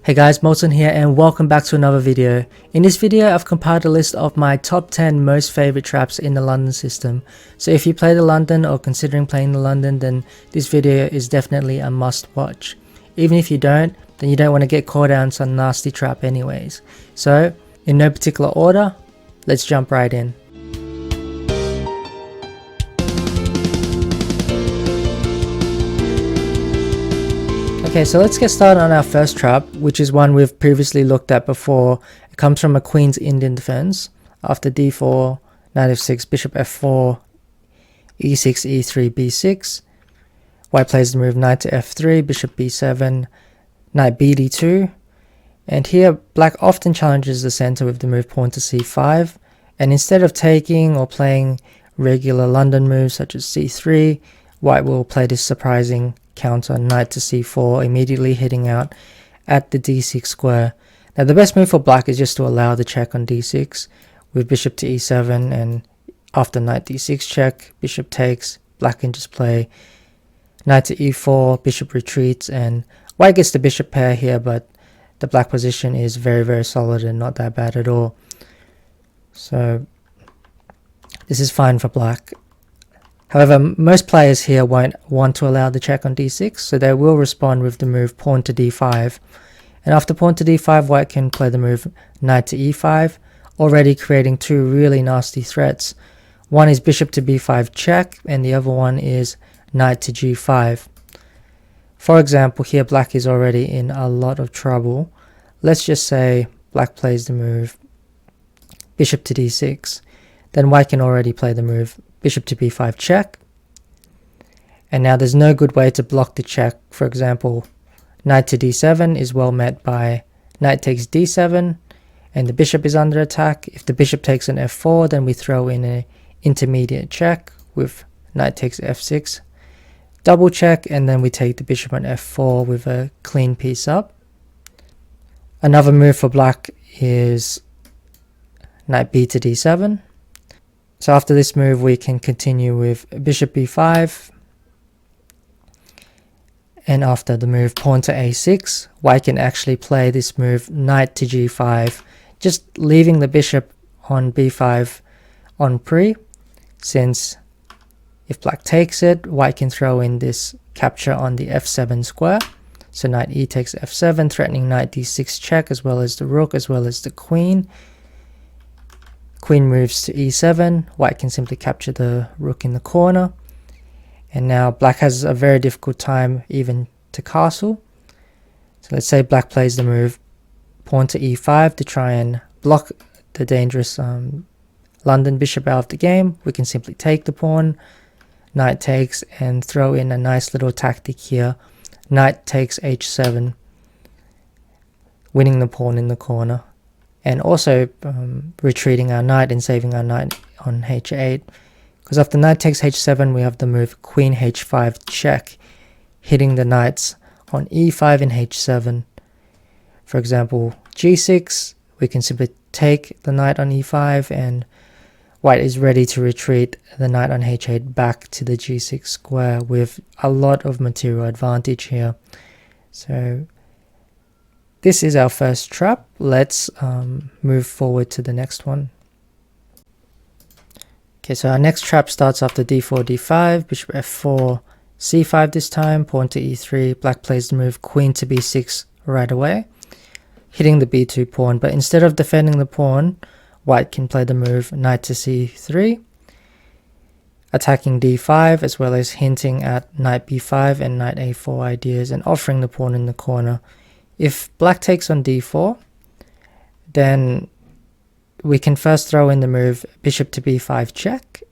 Hey guys, Molton here and welcome back to another video. In this video I've compiled a list of my top 10 most favorite traps in the London system. So if you play the London or considering playing the London, then this video is definitely a must watch. Even if you don't, then you don't want to get caught out on some nasty trap anyways. So in no particular order, let's jump right in. Okay, so let's get started on our first trap, which is one we've previously looked at before. It comes from a Queen's Indian defense. After d4, knight f6, bishop f4, e6, e3, b6. White plays the move knight to f3, bishop b7, knight bd2. And here, black often challenges the center with the move pawn to c5. And instead of taking or playing regular London moves such as c3, white will play this surprising counter knight to c4, immediately hitting out at the d6 square. Now the best move for black is just to allow the check on d6 with bishop to e7, and after knight d6 check, bishop takes, black can just play knight to e4, bishop retreats, and white gets the bishop pair here, but the black position is very solid and not that bad at all. So this is fine for black. However, most players here won't want to allow the check on d6, so they will respond with the move pawn to d5. And after pawn to d5, white can play the move knight to e5, already creating two really nasty threats. One is bishop to b5 check, and the other one is knight to g5. For example, here black is already in a lot of trouble. Let's just say black plays the move bishop to d6. Then white can already play the move bishop to b5 check, and now there's no good way to block the check. For example, knight to d7 is well met by knight takes d7, and the bishop is under attack. If the bishop takes an f4, then we throw in an intermediate check with knight takes f6, double check, and then we take the bishop on f4 with a clean piece up. Another move for black is knight b to d7. So after this move, we can continue with bishop b5, and after the move pawn to a6, white can actually play this move knight to g5, just leaving the bishop on b5 on pre, since if black takes it, white can throw in this capture on the f7 square. So knight e takes f7, threatening knight d6 check, as well as the rook, as well as the queen. Queen moves to e7, white can simply capture the rook in the corner, and now black has a very difficult time even to castle. So let's say black plays the move pawn to e5 to try and block the dangerous London bishop out of the game. We can simply take the pawn, knight takes, and throw in a nice little tactic here, knight takes h7, winning the pawn in the corner. And also retreating our knight and saving our knight on h8. Because after knight takes h7, we have the move queen h5 check, hitting the knights on e5 and h7. For example, g6, we can simply take the knight on e5, and white is ready to retreat the knight on h8 back to the g6 square with a lot of material advantage here. So this is our first trap. Let's move forward to the next one. Okay, so our next trap starts after d4, d5, bishop f4, c5 this time, pawn to e3. Black plays the move queen to b6 right away, hitting the b2 pawn. But instead of defending the pawn, white can play the move knight to c3, attacking d5, as well as hinting at knight b5 and knight a4 ideas, and offering the pawn in the corner. If black takes on d4, then we can first throw in the move bishop to b5 check.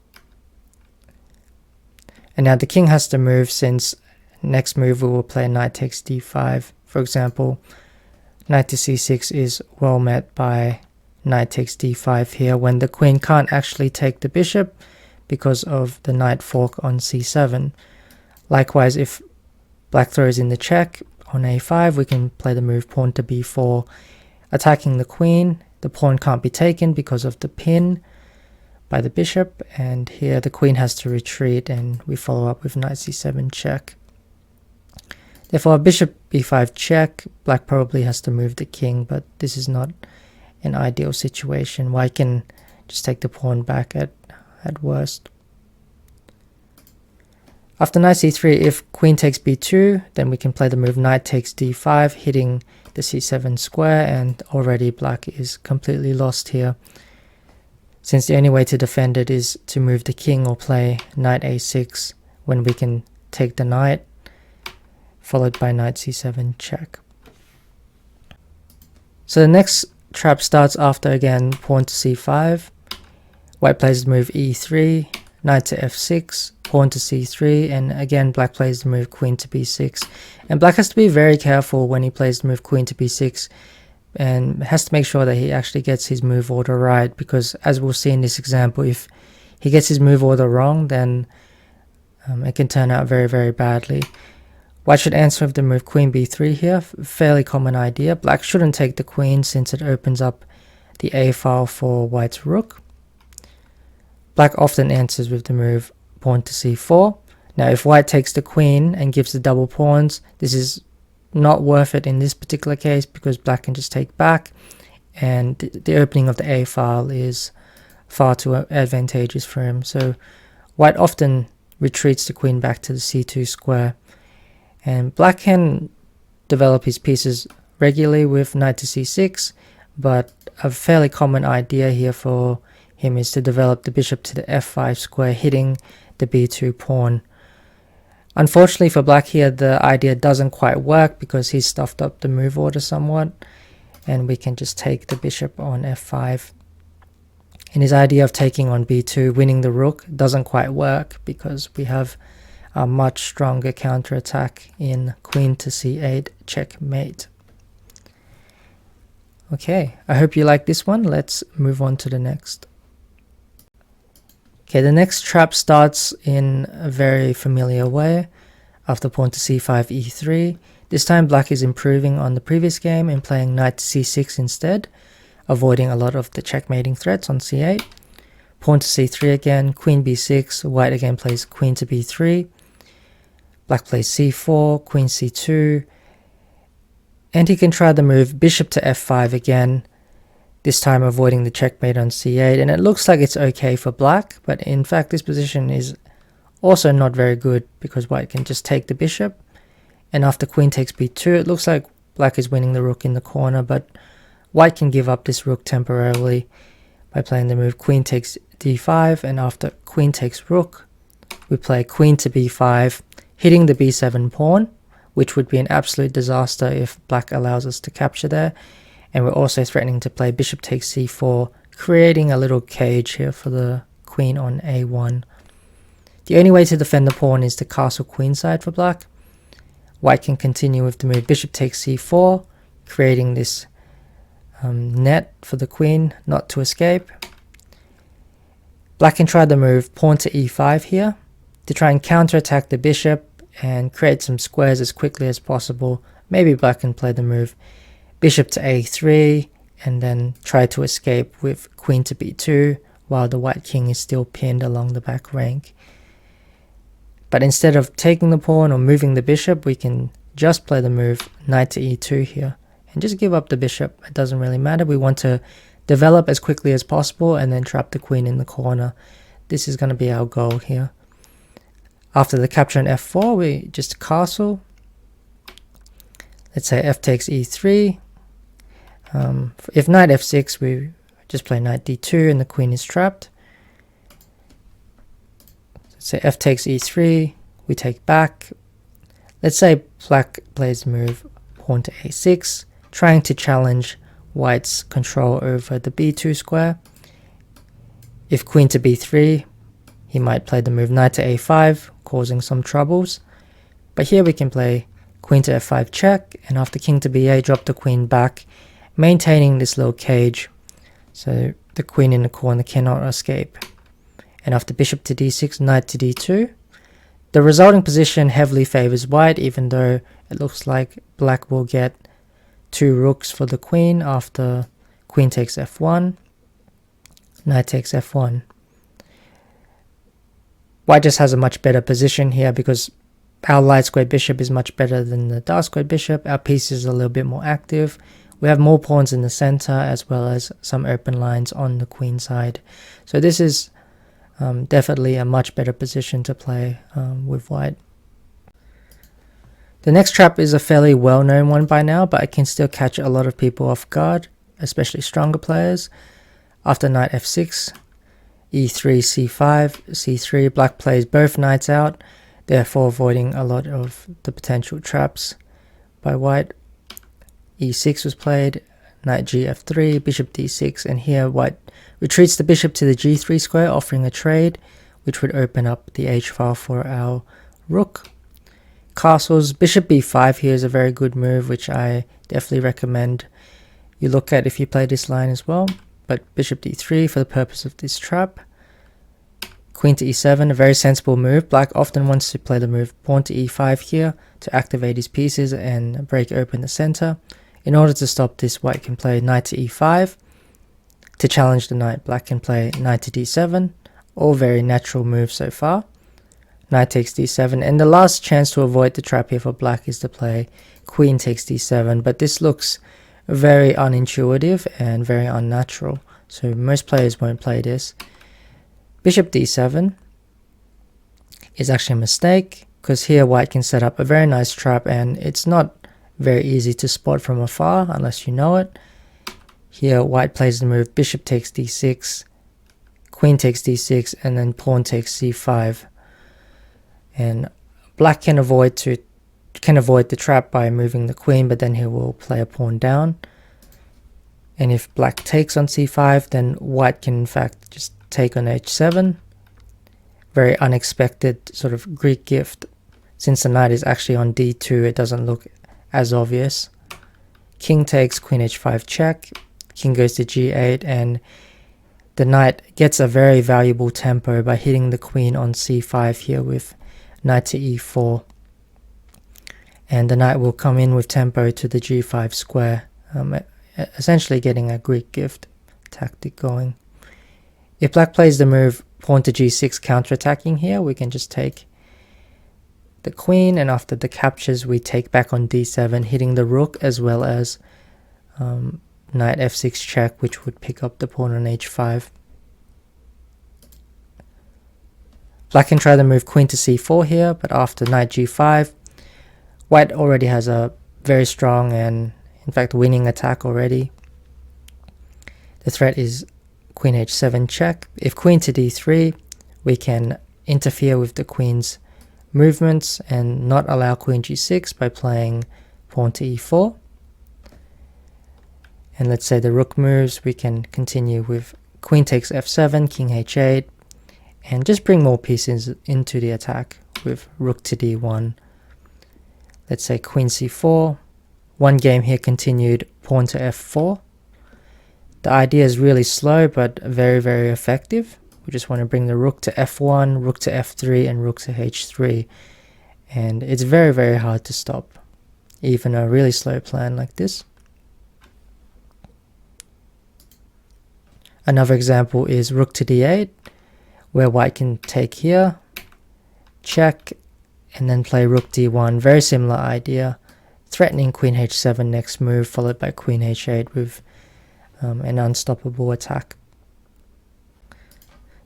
And now the king has to move, since next move we will play knight takes d5. For example, knight to c6 is well met by knight takes d5 here, when the queen can't actually take the bishop because of the knight fork on c7. Likewise, if black throws in the check on a5, we can play the move pawn to b4, attacking the queen. The pawn can't be taken because of the pin by the bishop, and here the queen has to retreat, and we follow up with knight c7 check. Therefore, bishop b5 check. Black probably has to move the king, but this is not an ideal situation. White can just take the pawn back at worst. After knight c3, if queen takes b2, then we can play the move knight takes d5, hitting the c7 square, and already black is completely lost here, since the only way to defend it is to move the king or play knight a6 when we can take the knight, followed by knight c7 check. So the next trap starts after, again, pawn to c5. White plays the move e3, knight to f6, pawn to c3, and again black plays the move queen to b6. And black has to be very careful when he plays the move queen to b6, and has to make sure that he actually gets his move order right, because as we'll see in this example, if he gets his move order wrong, then it can turn out very, very badly. White should answer with the move queen b3 here, fairly common idea. Black shouldn't take the queen since it opens up the a file for white's rook. Black often answers with the move pawn to c4. Now if white takes the queen and gives the double pawns, this is not worth it in this particular case, because black can just take back, and the opening of the a file is far too advantageous for him. So white often retreats the queen back to the c2 square, and black can develop his pieces regularly with knight to c6, but a fairly common idea here for him is to develop the bishop to the f5 square, hitting the b2 pawn. Unfortunately for black here, the idea doesn't quite work because he's stuffed up the move order somewhat, and we can just take the bishop on f5. And his idea of taking on b2, winning the rook, doesn't quite work because we have a much stronger counterattack in queen to c8 checkmate. Okay, I hope you like this one. Let's move on to the next. Okay, the next trap starts in a very familiar way. After pawn to c5, e3. This time black is improving on the previous game and playing knight to c6 instead, avoiding a lot of the checkmating threats on c8. Pawn to c3 again, queen b6, white again plays queen to b3. Black plays c4, queen c2, and he can try the move bishop to f5 again, this time avoiding the checkmate on c8, and it looks like it's okay for black, but in fact this position is also not very good because white can just take the bishop, and after queen takes b2 it looks like black is winning the rook in the corner, but white can give up this rook temporarily by playing the move queen takes d5, and after queen takes rook we play queen to b5, hitting the b7 pawn, which would be an absolute disaster if black allows us to capture there. And we're also threatening to play bishop takes c4, creating a little cage here for the queen on a1. The only way to defend the pawn is to castle queenside for black. White can continue with the move bishop takes c4, creating this net for the queen not to escape. Black can try the move pawn to e5 here to try and counterattack the bishop and create some squares as quickly as possible. Maybe black can play the move bishop to a3 and then try to escape with queen to b2 while the white king is still pinned along the back rank. But instead of taking the pawn or moving the bishop, we can just play the move knight to e2 here and just give up the bishop. It doesn't really matter. We want to develop as quickly as possible and then trap the queen in the corner. This is going to be our goal here. After the capture on f4, we just castle. Let's say f takes e3. If knight f6, we just play knight d2 and the queen is trapped. Let's say f takes e3, we take back. Let's say black plays the move pawn to a6, trying to challenge white's control over the b2 square. If queen to b3, he might play the move knight to a5, causing some troubles. But here we can play queen to f5 check, and after king to b8, drop the queen back, maintaining this little cage so the queen in the corner cannot escape. And after bishop to d6, knight to d2, the resulting position heavily favors white, even though it looks like black will get two rooks for the queen after queen takes f1, knight takes f1. White just has a much better position here because our light square bishop is much better than the dark square bishop. Our piece is a little bit more active. We have more pawns in the center as well as some open lines on the queen side. So this is definitely a much better position to play with white. The next trap is a fairly well-known one by now, but it can still catch a lot of people off guard, especially stronger players. After knight f6, e3, c5, c3, black plays both knights out, therefore avoiding a lot of the potential traps by white. e6 was played, knight gf3, bishop d6, and here white retreats the bishop to the g3 square, offering a trade, which would open up the h-file for our rook. Castles, bishop b5 here is a very good move, which I definitely recommend you look at if you play this line as well. But bishop d3 for the purpose of this trap. Queen to e7, a very sensible move. Black often wants to play the move pawn to e5 here to activate his pieces and break open the center. In order to stop this, white can play knight to e5. To challenge the knight, black can play knight to d7. All very natural moves so far. Knight takes d7, and the last chance to avoid the trap here for black is to play queen takes d7, but this looks very unintuitive and very unnatural, so most players won't play this. Bishop d7 is actually a mistake, because here white can set up a very nice trap, and it's not very easy to spot from afar unless you know it. Here white plays the move bishop takes d6, queen takes d6, and then pawn takes c5. And black can avoid the trap by moving the queen, but then he will play a pawn down. And if black takes on c5, then white can in fact just take on h7. Very unexpected sort of Greek gift. Since the knight is actually on d2, it doesn't look as obvious. King takes, queen h5 check, king goes to g8, and the knight gets a very valuable tempo by hitting the queen on c5 here with knight to e4, and the knight will come in with tempo to the g5 square, essentially getting a Greek gift tactic going. If black plays the move pawn to g6 counterattacking here, we can just take the queen, and after the captures we take back on d7, hitting the rook as well as knight f6 check, which would pick up the pawn on h5. Black can try to move queen to c4 here, but after knight g5, white already has a very strong and in fact winning attack already. The threat is queen h7 check. If queen to d3, we can interfere with the queen's movements and not allow queen g6 by playing pawn to e4. And let's say the rook moves, we can continue with queen takes f7, king h8, and just bring more pieces into the attack with rook to d1. Let's say queen c4. One game here continued pawn to f4. The idea is really slow but very, very effective. We just want to bring the rook to f1, rook to f3, and rook to h3. And it's very, very hard to stop, even a really slow plan like this. Another example is rook to d8, where white can take here, check, and then play rook d1. Very similar idea, threatening queen h7 next move, followed by queen h8 with an unstoppable attack.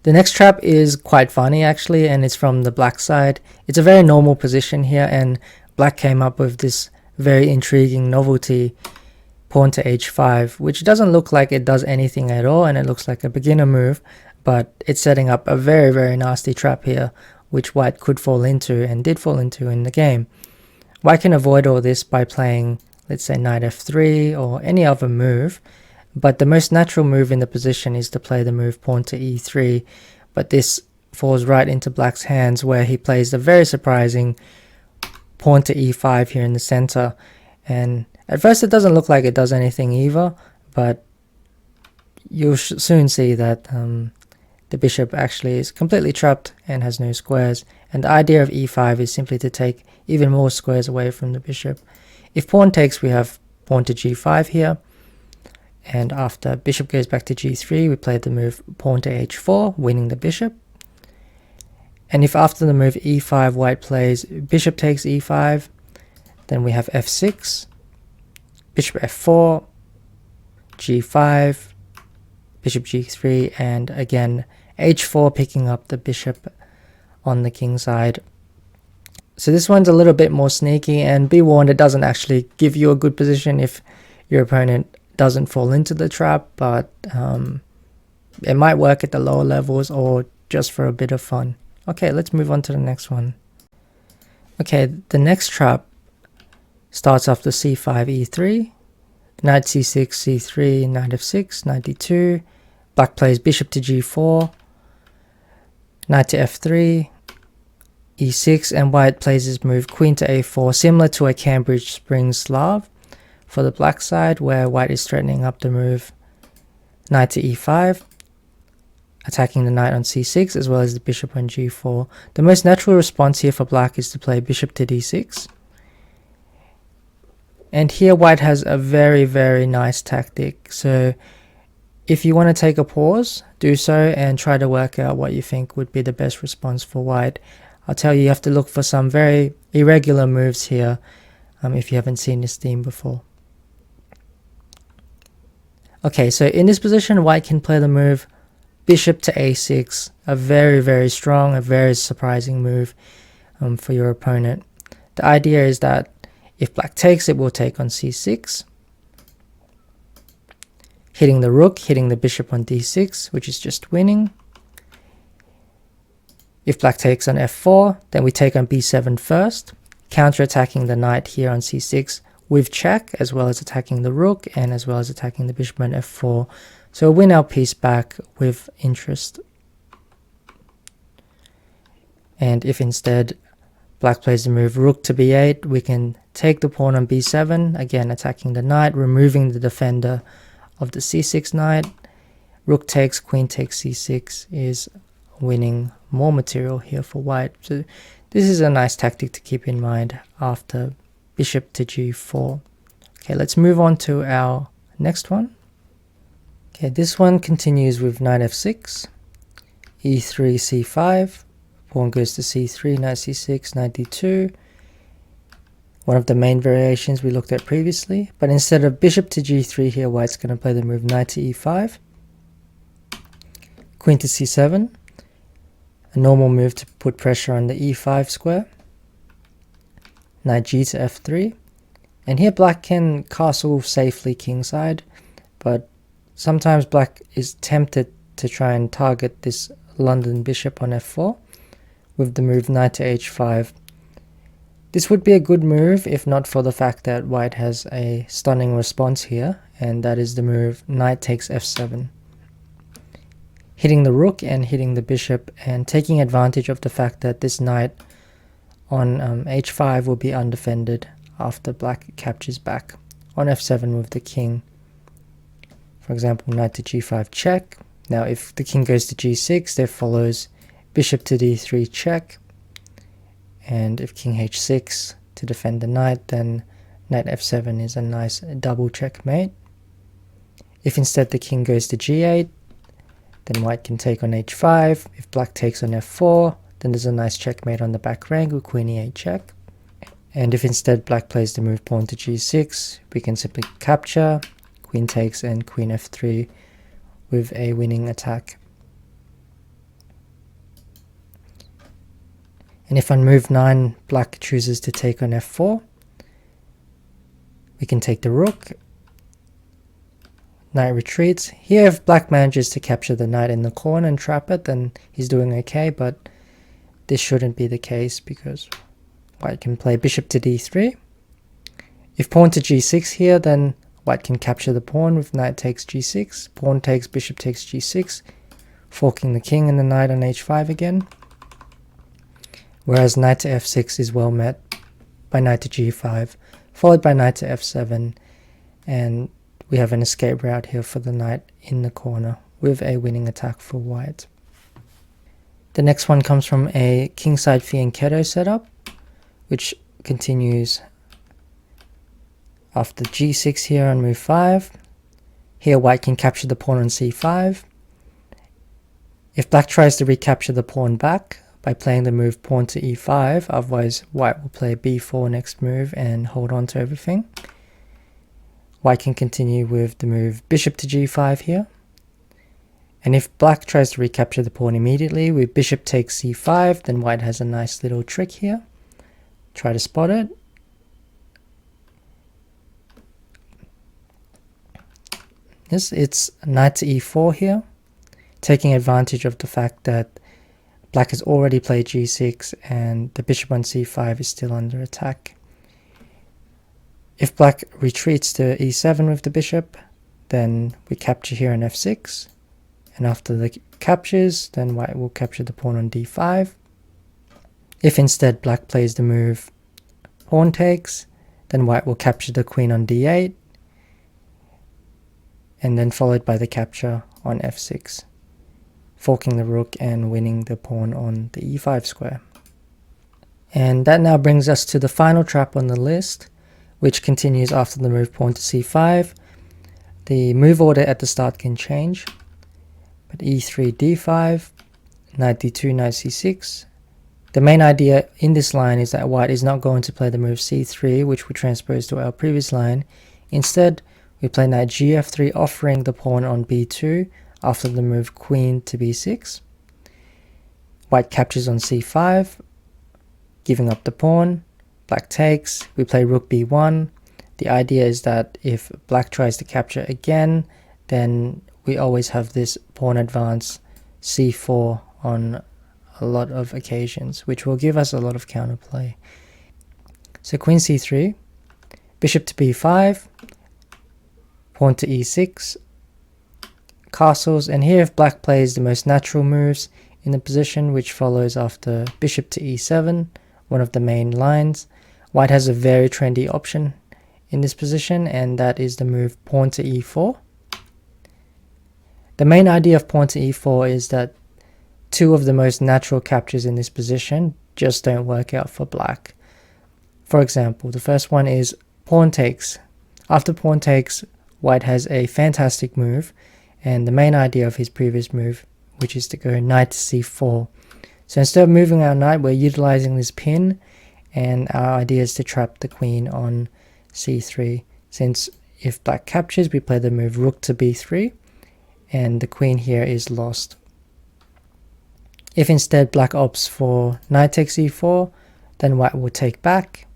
The next trap is quite funny actually, and it's from the black side. It's a very normal position here, and black came up with this very intriguing novelty, pawn to h5, which doesn't look like it does anything at all, and it looks like a beginner move, but it's setting up a very, very nasty trap here, which white could fall into and did fall into in the game. White can avoid all this by playing, let's say, knight f3 or any other move, but the most natural move in the position is to play the move pawn to e3, but this falls right into black's hands, where he plays the very surprising pawn to e5 here in the center. And at first it doesn't look like it does anything either, but you'll soon see that the bishop actually is completely trapped and has no squares, and the idea of e5 is simply to take even more squares away from the bishop. If pawn takes, we have pawn to g5 here, and after bishop goes back to g3, we play the move pawn to h4, winning the bishop. And if after the move e5 white plays bishop takes e5, then we have f6, bishop f4, g5, bishop g3, and again h4 picking up the bishop on the king side. So this one's a little bit more sneaky, and be warned, it doesn't actually give you a good position if your opponent doesn't fall into the trap, but it might work at the lower levels or just for a bit of fun. Okay, let's move on to the next one. Okay, the next trap starts after c5, e3, knight c6, c3, knight f6, knight d2, black plays bishop to g4, knight to f3, e6, and white plays his move queen to a4, similar to a Cambridge Spring Slav for the black side, where white is threatening up the move knight to e5, attacking the knight on c6 as well as the bishop on g4. The most natural response here for black is to play bishop to d6. And here white has a very, very nice tactic. So if you want to take a pause, do so and try to work out what you think would be the best response for white. I'll tell you, you have to look for some very irregular moves here if you haven't seen this theme before. Okay, so in this position, white can play the move bishop to a6, a very, very strong, a very surprising move for your opponent. The idea is that if black takes, it will take on c6, hitting the rook, hitting the bishop on d6, which is just winning. If black takes on f4, then we take on b7 first, counter-attacking the knight here on c6 with check, as well as attacking the rook and as well as attacking the bishop on f4. So win our piece back with interest. And if instead black plays the move rook to b8, we can take the pawn on b7, again attacking the knight, removing the defender of the c6 knight. Rook takes, queen takes c6 is winning more material here for white. So this is a nice tactic to keep in mind after bishop to g4. Okay, let's move on to our next one. Okay, this one continues with knight f6, e3, c5, pawn goes to c3, knight c6, knight d2. One of the main variations we looked at previously, but instead of bishop to g3 here, white's going to play the move knight to e5, queen to c7, a normal move to put pressure on the e5 square, knight g to f3, and here black can castle safely kingside, but sometimes black is tempted to try and target this London bishop on f4 with the move knight to h5. This would be a good move if not for the fact that white has a stunning response here, and that is the move knight takes f7. Hitting the rook and hitting the bishop and taking advantage of the fact that this knight on h5 will be undefended after black captures back on f7 with the king. For example, knight to g5 check. Now if the king goes to g6, there follows bishop to d3 check. And if king h6 to defend the knight, then knight f7 is a nice double checkmate. If instead the king goes to g8, then white can take on h5. If black takes on f4, then there's a nice checkmate on the back rank with queen e8 check. And if instead black plays the move pawn to g6, we can simply capture, queen takes, and queen f3 with a winning attack. And if on move 9 black chooses to take on f4, we can take the rook, knight retreats. Here if black manages to capture the knight in the corner and trap it, then he's doing okay, but this shouldn't be the case because white can play bishop to d3. If pawn to g6 here, then white can capture the pawn with knight takes g6, pawn takes, bishop takes g6, forking the king and the knight on h5 again. Whereas knight to f6 is well met by knight to g5, followed by knight to f7, and we have an escape route here for the knight in the corner with a winning attack for white. The next one comes from a kingside fianchetto setup, which continues after g6 here on move 5. Here white can capture the pawn on c5. If black tries to recapture the pawn back by playing the move pawn to e5, otherwise white will play b4 next move and hold on to everything. White can continue with the move bishop to g5 here. And if black tries to recapture the pawn immediately with bishop takes c5, then white has a nice little trick here. Try to spot it. It's knight to e4 here, taking advantage of the fact that black has already played g6 and the bishop on c5 is still under attack. If black retreats to e7 with the bishop, then we capture here on f6. And after the captures, then white will capture the pawn on d5. If instead black plays the move pawn takes, then white will capture the queen on d8. And then followed by the capture on f6, forking the rook and winning the pawn on the e5 square. And that now brings us to the final trap on the list, which continues after the move pawn to c5. The move order at the start can change, but e3, d5, knight d2, knight c6. The main idea in this line is that white is not going to play the move c3, which we transposed to our previous line. Instead, we play knight gf3, offering the pawn on b2 after the move queen to b6. White captures on c5, giving up the pawn. Black takes. We play rook b1. The idea is that if black tries to capture again, then we always have this pawn advance c4 on a lot of occasions, which will give us a lot of counterplay. So queen c3, bishop to b5, pawn to e6, castles, and here if black plays the most natural moves in the position, which follows after bishop to e7, one of the main lines, white has a very trendy option in this position, and that is the move pawn to e4. The main idea of pawn to e4 is that two of the most natural captures in this position just don't work out for black. For example, the first one is pawn takes. After pawn takes, white has a fantastic move, and the main idea of his previous move, which is to go knight to c4. So instead of moving our knight, we're utilizing this pin, and our idea is to trap the queen on c3. Since if black captures, we play the move rook to b3, and the queen here is lost. If instead black opts for knight takes e4, then white will take back,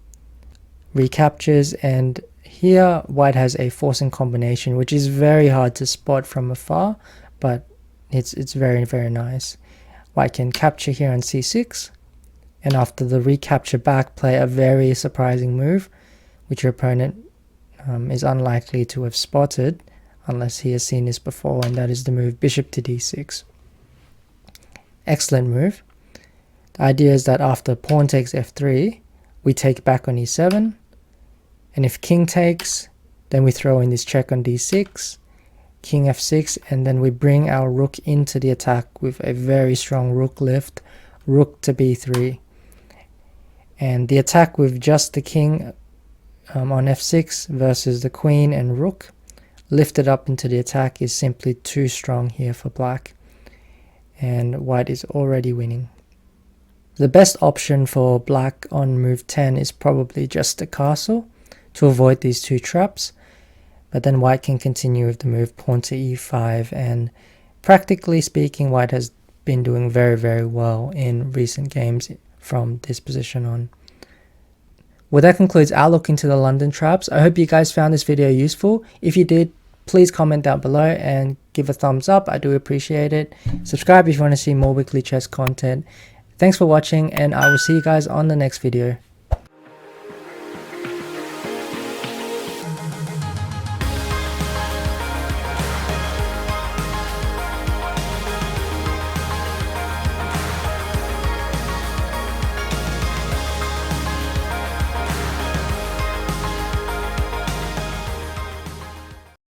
recaptures, and here white has a forcing combination, which is very hard to spot from afar, but it's very, very nice. White can capture here on c6, and after the recapture back, play a very surprising move, which your opponent is unlikely to have spotted unless he has seen this before, and that is the move bishop to d6. Excellent move. The idea is that after pawn takes f3, we take back on e7, and if king takes, then we throw in this check on d6, king f6, and then we bring our rook into the attack with a very strong rook lift, rook to b3. And the attack with just the king on f6 versus the queen and rook lifted up into the attack is simply too strong here for black, and white is already winning. The best option for black on move 10 is probably just the castle to avoid these two traps, but then white can continue with the move pawn to e5, and practically speaking, white has been doing very, very well in recent games from this position on. Well, that concludes our look into the London traps. I hope you guys found this video useful. If you did, please comment down below and give a thumbs up. I do appreciate it. Subscribe if you want to see more weekly chess content. Thanks for watching, and I will see you guys on the next video.